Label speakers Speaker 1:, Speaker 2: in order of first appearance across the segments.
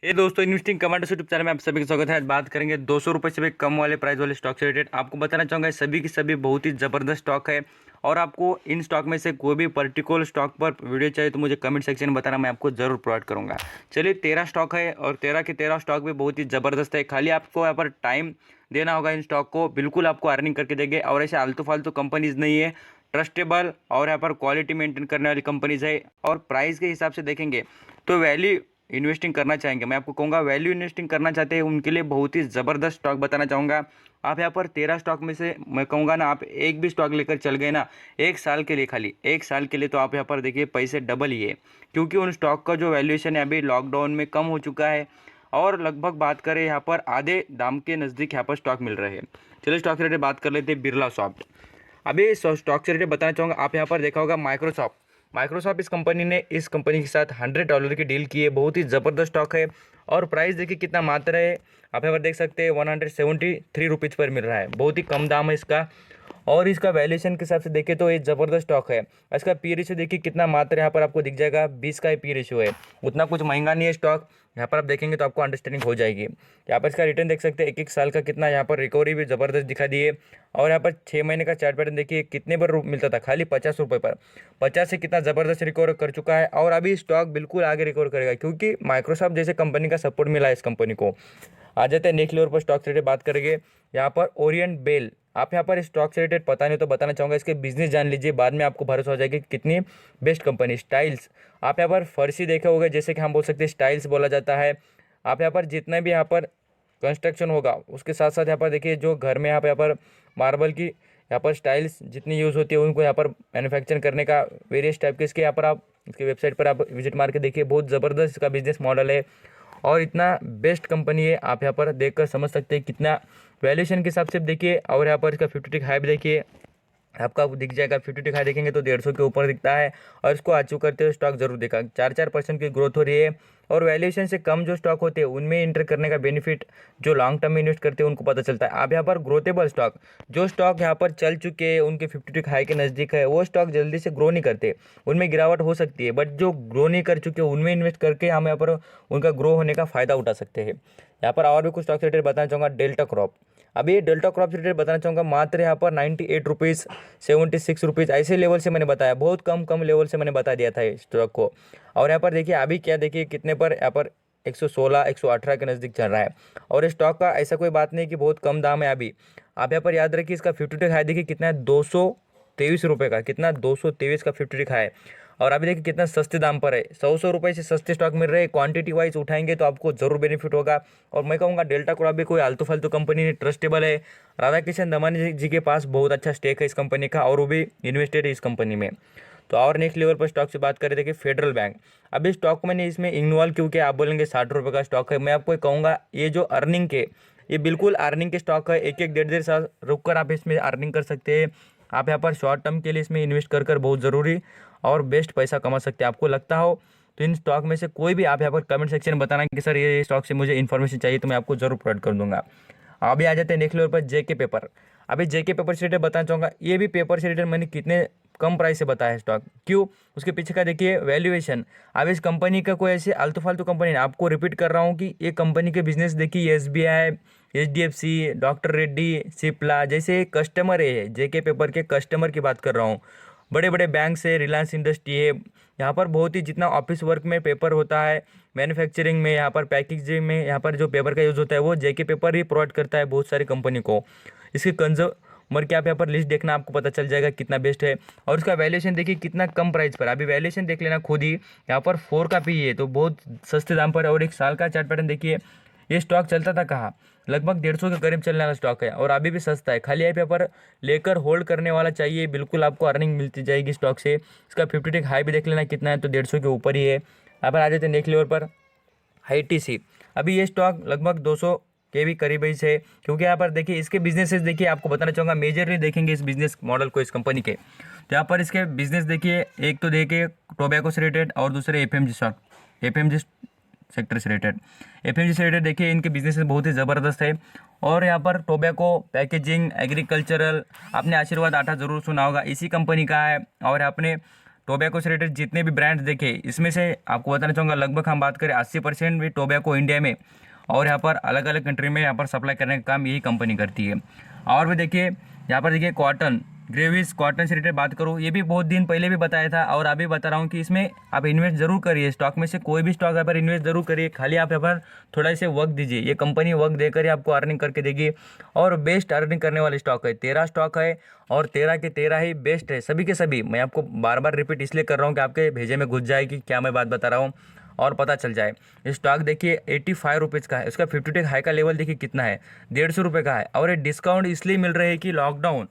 Speaker 1: ये दोस्तों investing commanders YouTube channel में आप सभी का स्वागत है। आज बात करेंगे 200 रुपये से भी कम वाले प्राइस वाले स्टॉक से रिलेटेड। आपको बताना चाहूँगा सभी की सभी बहुत ही ज़बरदस्त स्टॉक है और आपको इन स्टॉक में से कोई भी पर्टिकुलर स्टॉक पर वीडियो चाहिए तो मुझे कमेंट सेक्शन में बताना, मैं आपको जरूर प्रोवाइड करूँगा। चलिए 13 स्टॉक है और 13 के 13 स्टॉक भी बहुत ही ज़बरदस्त है। खाली आपको यहाँ पर टाइम देना होगा, इन स्टॉक को बिल्कुल आपको अर्निंग करके देंगे। और ऐसे आलतू फालतू कंपनीज नहीं है, ट्रस्टेबल और यहाँ पर क्वालिटी मेंटेन करने वाली कंपनीज है। और प्राइस के हिसाब से देखेंगे तो वैल्यू इन्वेस्टिंग करना चाहेंगे, मैं आपको कहूँगा वैल्यू इन्वेस्टिंग करना चाहते हैं उनके लिए बहुत ही ज़बरदस्त स्टॉक बताना चाहूँगा। आप यहाँ पर 13 स्टॉक में से मैं कहूँगा ना, आप एक भी स्टॉक लेकर चल गए ना एक साल के लिए, खाली एक साल के लिए, तो आप यहाँ पर देखिए पैसे डबल ही है। क्योंकि उन स्टॉक का जो वैल्यूएशन है अभी लॉकडाउन में कम हो चुका है और लगभग बात करें यहाँ पर आधे दाम के नज़दीक यहाँ पर स्टॉक मिल रहे हैं। चलिए स्टॉक से रिलेटेड बात कर लेते हैं। बिरला सॉफ्ट, अभी स्टॉक से रिलेटेड बताना चाहूँगा। आप यहाँ पर देखा होगा माइक्रोसॉफ्ट इस कंपनी ने इस कंपनी के साथ $100 की डील की है। बहुत ही ज़बरदस्त स्टॉक है और प्राइस देखिए कितना मात्र है, आप यहाँ पर देख सकते हैं 173 रुपीज़ पर मिल रहा है। बहुत ही कम दाम है इसका और इसका वैल्यूएशन के हिसाब से देखें तो ये ज़बरदस्त स्टॉक है। इसका पी रेशियो देखिए कितना मात्र यहाँ पर आपको दिख जाएगा, 20 का पी रेशियो है। उतना कुछ महंगा नहीं है स्टॉक, यहाँ पर आप देखेंगे तो आपको अंडरस्टैंडिंग हो जाएगी। यहाँ पर इसका रिटर्न देख सकते हैं, एक साल का कितना यहाँ पर रिकवरी भी ज़बरदस्त दिखा दी है। और यहाँ पर 6 महीने का चार्ट पैटर्न देखिए कितने पर मिलता था, खाली 50 रुपये पर। 50 से कितना ज़बरदस्त रिकवर कर चुका है और अभी स्टॉक बिल्कुल आगे रिकवर करेगा क्योंकि माइक्रोसॉफ्ट जैसे कंपनी का सपोर्ट मिला है इस कंपनी को। आ जाते हैं नेक्स्ट लेवल पर स्टॉक से रिलेटेड बात करेंगे। यहाँ पर ओरिएंट बेल, आप यहाँ पर स्टॉक से रिलेटेड पता नहीं तो बताना चाहूँगा, इसके बिजनेस जान लीजिए, बाद में आपको भरोसा हो जाएगा कि कितनी बेस्ट कंपनी। स्टाइल्स, आप यहाँ पर फर्शी देखे होंगे, जैसे कि हम बोल सकते हैं स्टाइल्स बोला जाता है। आप यहाँ पर जितना भी यहाँ पर कंस्ट्रक्शन होगा उसके साथ साथ यहाँ पर देखिए जो घर में यहाँ पर मार्बल की यहाँ पर स्टाइल्स जितनी यूज़ होती है उनको यहाँ पर मैन्युफैक्चर करने का वेरियस टाइप के इसके यहाँ पर आप इसके वेबसाइट पर आप विजिट मार के देखिए, बहुत ज़बरदस्त इसका बिजनेस मॉडल है और इतना बेस्ट कंपनी है। आप यहाँ पर देखकर समझ सकते हैं कितना वैल्यूएशन के हिसाब से देखिए। और यहाँ पर इसका 50 हाई भी देखिए, आपका दिख जाएगा। 50 हाई देखेंगे तो 150 के ऊपर दिखता है और इसको अचीव करते हुए स्टॉक जरूर देखा। 4% की ग्रोथ हो रही है और वैल्यूएशन से कम जो स्टॉक होते हैं उनमें इंटर करने का बेनिफिट जो लॉन्ग टर्म में इन्वेस्ट करते हैं उनको पता चलता है। आप यहाँ पर ग्रोथेबल स्टॉक, जो स्टॉक यहाँ पर चल चुके हैं उनके 50 हाई के नज़दीक है, वो स्टॉक जल्दी से ग्रो नहीं करते, उनमें गिरावट हो सकती है। बट जो ग्रो नहीं कर चुके उनमें इन्वेस्ट करके हम यहाँ पर उनका ग्रो होने का फ़ायदा उठा सकते हैं। यहाँ पर और भी कुछ स्टॉक रिलेटेड बताना चाहूँगा। डेल्टा क्रॉप, अभी डेल्टा क्रॉप से रिलेटेड बताना चाहूँगा, मात्र यहाँ पर 98 रुपीज़, 76 रुपीज़ ऐसे लेवल से मैंने बताया, बहुत कम लेवल से मैंने बता दिया था इस स्टॉक को। और यहाँ पर देखिए अभी क्या देखिए कितने पर, यहाँ पर 116 118 के नज़दीक चल रहा है। और इस स्टॉक का ऐसा कोई बात नहीं कि बहुत कम दाम है अभी। आप यहाँ पर याद रखिए इसका 50 हाई देखिए कितना है, 223 रुपये का, कितना 223 का 50 हाई। और अभी देखिए कितना सस्ते दाम पर है, 100 रुपये से सस्ते स्टॉक मिल रहे हैं। क्वांटिटी वाइज उठाएंगे तो आपको जरूर बेनिफिट होगा। और मैं कहूँगा डेल्टा क्रॉप भी कोई आलतू फालतू कंपनी नहीं, ट्रस्टेबल है। राधा किशन दमानी जी के पास बहुत अच्छा स्टेक है इस कंपनी का और वो भी इन्वेस्टेड है इस कंपनी में। तो और नेक्स्ट लेवल पर स्टॉक से बात करें, देखिए फेडरल बैंक, अभी स्टॉक मैंने इसमें इन्वॉल्व क्योंकि आप बोलेंगे 60 रुपये का स्टॉक है, मैं आपको कहूँगा ये जो अर्निंग के, ये बिल्कुल अर्निंग के स्टॉक है। एक 1.5 साल रुक कर आप इसमें अर्निंग कर सकते हैं। आप यहाँ पर शॉर्ट टर्म के लिए इसमें इन्वेस्ट कर बहुत ज़रूरी और बेस्ट पैसा कमा सकते हैं। आपको लगता हो तो इन स्टॉक में से कोई भी आप यहाँ पर कमेंट सेक्शन में बताना कि सर ये स्टॉक से मुझे इन्फॉर्मेशन चाहिए, तो मैं आपको जरूर प्रोवाइड कर दूंगा। अभी आ जाते हैं नेक्स्ट लेवल पर जेके पेपर। अभी जेके पेपर से रिलेटेड बताना चाहूँगा, ये भी पेपर से रिलेटेड मैंने कितने कम प्राइस से बताया है स्टॉक, क्यों, उसके पीछे का देखिए वैल्यूएशन। अब इस कंपनी का कोई ऐसे आलतू फालतू कंपनी नहीं, आपको रिपीट कर रहा हूँ कि ये कंपनी के बिजनेस देखिए, SBI, HDFC, doctor Reddy, Cipla जैसे कस्टमर है, जेके पेपर के कस्टमर की बात कर रहा हूँ। बड़े बड़े बैंक से, रिलायंस इंडस्ट्री है, यहाँ पर बहुत ही जितना ऑफिस वर्क में पेपर होता है, मैन्युफैक्चरिंग में, यहाँ पर पैकेजिंग में, यहाँ पर जो पेपर का यूज़ होता है वो जेके पेपर ही प्रोवाइड करता है बहुत सारी कंपनी को। इसके कंज्यूमर के आप यहाँ पर लिस्ट देखना, आपको पता चल जाएगा कितना बेस्ट है। और उसका वैल्यूएशन देखिए कितना कम प्राइस पर, अभी वैल्यूएशन देख लेना खुद ही, यहाँ पर 4 का पी है, तो बहुत सस्ते दाम पर है। और एक साल का चार्ट पैटर्न देखिए, ये स्टॉक चलता था कहाँ, लगभग 150 के करीब चलने वाला स्टॉक है और अभी भी सस्ता है। खाली यहाँ पर लेकर होल्ड करने वाला चाहिए, बिल्कुल आपको अर्निंग मिलती जाएगी स्टॉक से। इसका 50 हाई भी देख लेना कितना है, तो 150 के ऊपर ही है। यहाँ पर आ जाते हैं नेक्स्ट लेवल पर ITC। अभी ये स्टॉक लगभग 200 के भी करीब ही है, क्योंकि यहाँ पर देखिए इसके बिजनेसेस देखिए, आपको बताना चाहूँगा मेजरली देखेंगे इस बिजनेस मॉडल को इस कंपनी के, तो यहाँ पर इसके बिजनेस देखिए, एक तो देखिए टोबैको से रिलेटेड और दूसरे FMG सेक्टर से रिलेटेड। FMG से रिलेटेड देखिए इनके बिजनेस बहुत ही ज़बरदस्त है। और यहाँ पर टोबैको, पैकेजिंग, एग्रीकल्चरल, आपने आशीर्वाद आटा ज़रूर सुना होगा, इसी कंपनी का है। और आपने टोबैको से रिलेटेड जितने भी ब्रांड्स देखे, इसमें से आपको बताना चाहूँगा लगभग हम बात करें 80% भी टोबैको इंडिया में और यहाँ पर अलग अलग कंट्री में यहाँ पर सप्लाई करने का काम यही कंपनी करती है। और भी देखिए यहाँ पर देखिए कॉटन, ग्रेविस कॉटन से रिलेटेड बात करूँ, ये भी बहुत दिन पहले भी बताया था और अभी बता रहा हूँ कि इसमें आप इन्वेस्ट जरूर करिए। स्टॉक में से कोई भी स्टॉक यहाँ पर इन्वेस्ट जरूर करिए, खाली आप यहाँ पर थोड़ा से वक्त दीजिए। ये कंपनी वक्त देकर ही आपको अर्निंग करके देगी और बेस्ट अर्निंग करने वाली स्टॉक है। 13 स्टॉक है और 13 के 13 ही बेस्ट है, सभी के सभी। मैं आपको बार बार रिपीट इसलिए कर रहा हूँ कि आपके भेजे में घुस जाए कि क्या मैं बात बता रहा हूँ और पता चल जाए। स्टॉक देखिए 85 रुपीज़ का है, उसका 52 हाई का लेवल देखिए कितना है, 150 रुपये का है। और ये डिस्काउंट इसलिए मिल रहा है कि लॉकडाउन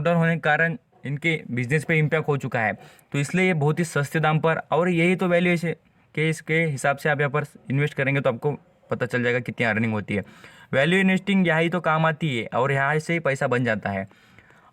Speaker 1: होने के कारण इनके बिजनेस पे इम्पैक्ट हो चुका है, तो इसलिए ये बहुत ही सस्ते दाम पर। और यही तो वैल्यूएशन के इसके हिसाब से आप यहाँ पर इन्वेस्ट करेंगे तो आपको पता चल जाएगा कितनी अर्निंग होती है। वैल्यू इन्वेस्टिंग यही तो काम आती है और यहाँ से ही पैसा बन जाता है।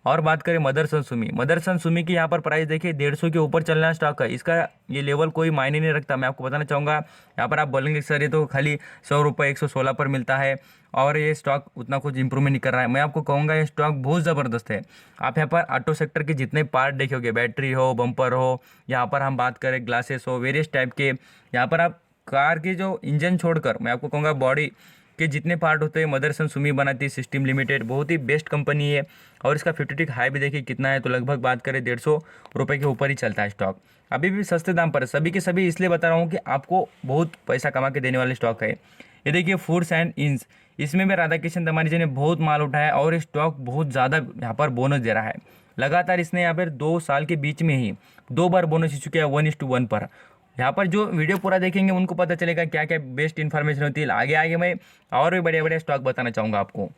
Speaker 1: और बात करें मदरसन सुमी की यहाँ पर प्राइस देखिए 150 के ऊपर चलना स्टॉक है। इसका ये लेवल कोई मायने नहीं रखता। मैं आपको बताना चाहूँगा, यहाँ पर आप बोलेंगे सर ये तो खाली 100 रुपये 116 पर मिलता है और ये स्टॉक उतना कुछ इंप्रूवमेंट नहीं कर रहा है। मैं आपको कहूँगा ये स्टॉक बहुत ज़बरदस्त है। आप यहाँ पर ऑटो सेक्टर के जितने पार्ट देखोगे, बैटरी हो, बम्पर हो, यहाँ पर हम बात करें ग्लासेस हो, वेरियस टाइप के, यहाँ पर आप कार के जो इंजन छोड़कर मैं आपको कहूँगा बॉडी के जितने पार्ट होते हैं मदरसन सुमी बनाती है सिस्टम लिमिटेड, बहुत ही बेस्ट कंपनी है। और इसका 50 हाई भी देखिए कितना है, तो लगभग बात करें 150 रुपये के ऊपर ही चलता है स्टॉक। अभी भी सस्ते दाम पर है, सभी के सभी इसलिए बता रहा हूँ कि आपको बहुत पैसा कमा के देने वाले स्टॉक है। ये देखिए फूड्स एंड इंस, इसमें भी राधाकिशन दमानी जी ने बहुत माल उठाया और ये स्टॉक बहुत ज़्यादा यहाँ पर बोनस दे रहा है। लगातार इसने यहाँ पर 2 साल के बीच में ही 2 बार बोनस ही चुके हैं 1:1 पर। यहाँ पर जो वीडियो पूरा देखेंगे उनको पता चलेगा क्या क्या बेस्ट इन्फॉर्मेशन होती है। आगे आगे मैं और भी बड़े बड़े स्टॉक बताना चाहूँगा आपको।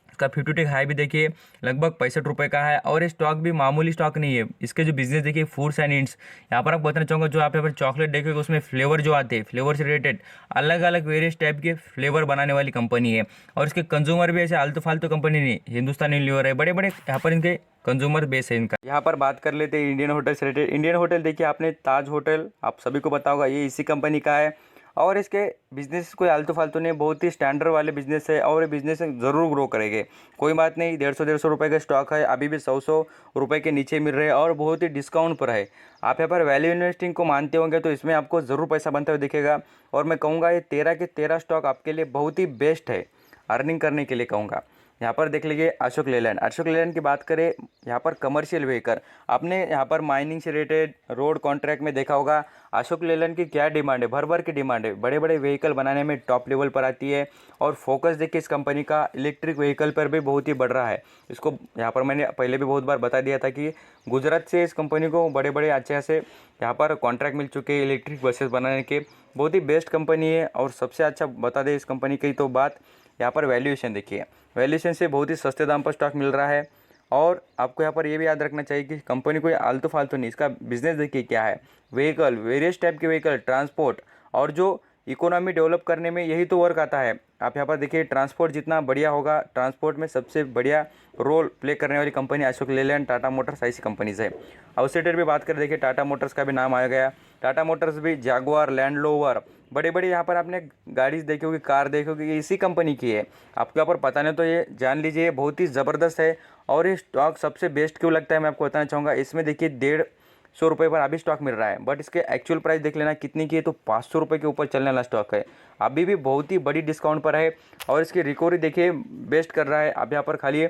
Speaker 1: इसका 52 हाई भी देखिए लगभग 65 रुपये का है और ये स्टॉक भी मामूली स्टॉक नहीं है। इसके जो बिजनेस देखिए फूड्स एंड इंड्स, यहाँ पर आप बताना चाहूँगा जो आप यहाँ पर चॉकलेट देखोगे उसमें फ्लेवर जो आते हैं, फ्लेवर से रिलेटेड अलग अलग वेरियस टाइप के फ्लेवर बनाने वाली कंपनी है। और इसके कंज्यूमर भी ऐसे आलतू फालतू कंपनी नहीं, हिंदुस्तान यूनिलीवर है, बड़े बड़े यहाँ पर इनके कंज्यूमर बेस है इनका। यहाँ पर बात कर लेते हैं इंडियन होटल से रिलेटेड। इंडियन होटल देखिए आपने ताज होटल आप सभी को पता होगा, ये इसी कंपनी का है और इसके बिजनेस कोई आलतू फालतू नहीं, बहुत ही स्टैंडर्ड वाले बिजनेस है और ये बिजनेस ज़रूर ग्रो करेंगे। कोई बात नहीं, 150 रुपये का स्टॉक है, अभी भी 100 रुपये के नीचे मिल रहे हैं और बहुत ही डिस्काउंट पर है। आप यहाँ पर वैल्यू इन्वेस्टिंग को मानते होंगे तो इसमें आपको ज़रूर पैसा बनता हुआ दिखेगा। और मैं कहूँगा ये 13 के 13 स्टॉक आपके लिए बहुत ही बेस्ट है अर्निंग करने के लिए कहूँगा। यहाँ पर देख लीजिए अशोक लेलैंड की बात करें, यहाँ पर कमर्शियल व्हीकल आपने यहाँ पर माइनिंग से रिलेटेड रोड कॉन्ट्रैक्ट में देखा होगा। अशोक लेलैंड की क्या डिमांड है, भर भर की डिमांड है, बड़े बड़े व्हीकल बनाने में टॉप लेवल पर आती है। और फोकस देखिए इस कंपनी का इलेक्ट्रिक व्हीकल पर भी बहुत ही बढ़ रहा है। इसको यहाँ पर मैंने पहले भी बहुत बार बता दिया था कि गुजरात से इस कंपनी को बड़े बड़े अच्छे से यहाँ पर कॉन्ट्रैक्ट मिल चुके हैं इलेक्ट्रिक बसेस बनाने के। बहुत ही बेस्ट कंपनी है। और सबसे अच्छा बता दें इस कंपनी की तो बात, यहाँ पर वैल्यूएशन देखिए, वैल्यूएशन से बहुत ही सस्ते दाम पर स्टॉक मिल रहा है। और आपको यहाँ पर ये भी याद रखना चाहिए कि कंपनी कोई आलतू फालतू नहीं, इसका बिजनेस देखिए क्या है, व्हीकल, वेरियस टाइप के व्हीकल, ट्रांसपोर्ट और जो इकोनॉमी डेवलप करने में यही तो वर्क आता है। आप यहाँ पर देखिए ट्रांसपोर्ट जितना बढ़िया होगा, ट्रांसपोर्ट में सबसे बढ़िया रोल प्ले करने वाली कंपनी अशोक लेलैंड, टाटा मोटर्स ऐसी कंपनीज है। आउटसाइडर भी बात करें देखिए टाटा मोटर्स का भी नाम आया गया। टाटा मोटर्स भी जैगुआर, लैंड रोवर, बड़े बड़े यहाँ पर आपने गाड़ी देखोगे, कार देखोगे, ये इसी कंपनी की है। आपको यहाँ पर पता नहीं तो ये जान लीजिए, बहुत ही ज़बरदस्त है। और ये स्टॉक सबसे बेस्ट क्यों लगता है मैं आपको बताना चाहूँगा। इसमें देखिए 150 रुपये पर अभी स्टॉक मिल रहा है, बट इसके एक्चुअल प्राइस देख लेना कितनी की है, तो 500 रुपये के ऊपर चलने वाला स्टॉक है। अभी भी बहुत ही बड़ी डिस्काउंट पर है और इसकी रिकवरी देखिए बेस्ट कर रहा है। अब यहाँ पर खाली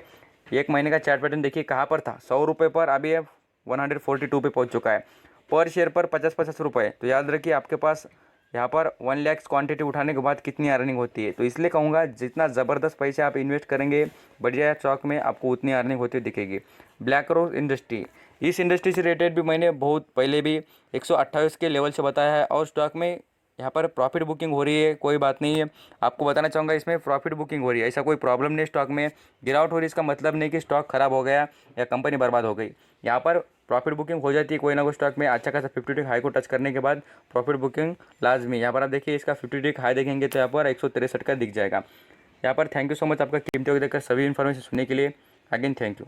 Speaker 1: 1 महीने का चार्ट पैटर्न देखिए कहाँ पर था, 100 रुपये पर, अभी 142 पे पहुँच चुका है। पर शेयर पर 50-50 रुपये। तो याद रखिए आपके पास यहाँ पर 1 लाख क्वांटिटी उठाने के बाद कितनी अर्निंग होती है। तो इसलिए कहूँगा जितना ज़बरदस्त पैसे आप इन्वेस्ट करेंगे बढ़िया स्टॉक में, आपको उतनी अर्निंग होती दिखेगी। ब्लैक रोज इंडस्ट्री, इस इंडस्ट्री से रिलेटेड भी मैंने बहुत पहले भी 128 के लेवल से बताया है और स्टॉक में यहाँ पर प्रॉफिट बुकिंग हो रही है। कोई बात नहीं है, आपको बताना चाहूँगा इसमें प्रॉफिट बुकिंग हो रही है, ऐसा कोई प्रॉब्लम नहीं। स्टॉक में गिरावट हो रही है इसका मतलब नहीं कि स्टॉक खराब हो गया या कंपनी बर्बाद हो गई। यहाँ पर प्रॉफिट बुकिंग हो जाती है कोई ना कोई स्टॉक में, अच्छा खासा 50 हाई को टच करने के बाद प्रॉफिट बुकिंग लाजमी। यहाँ पर आप देखिए इसका 50 हाई देखेंगे तो यहाँ पर 163 का दिख जाएगा। यहाँ पर थैंक यू सो मच आपका कीमती वक्त देकर सभी इन्फॉर्मेशन सुनने के लिए। Again thank you.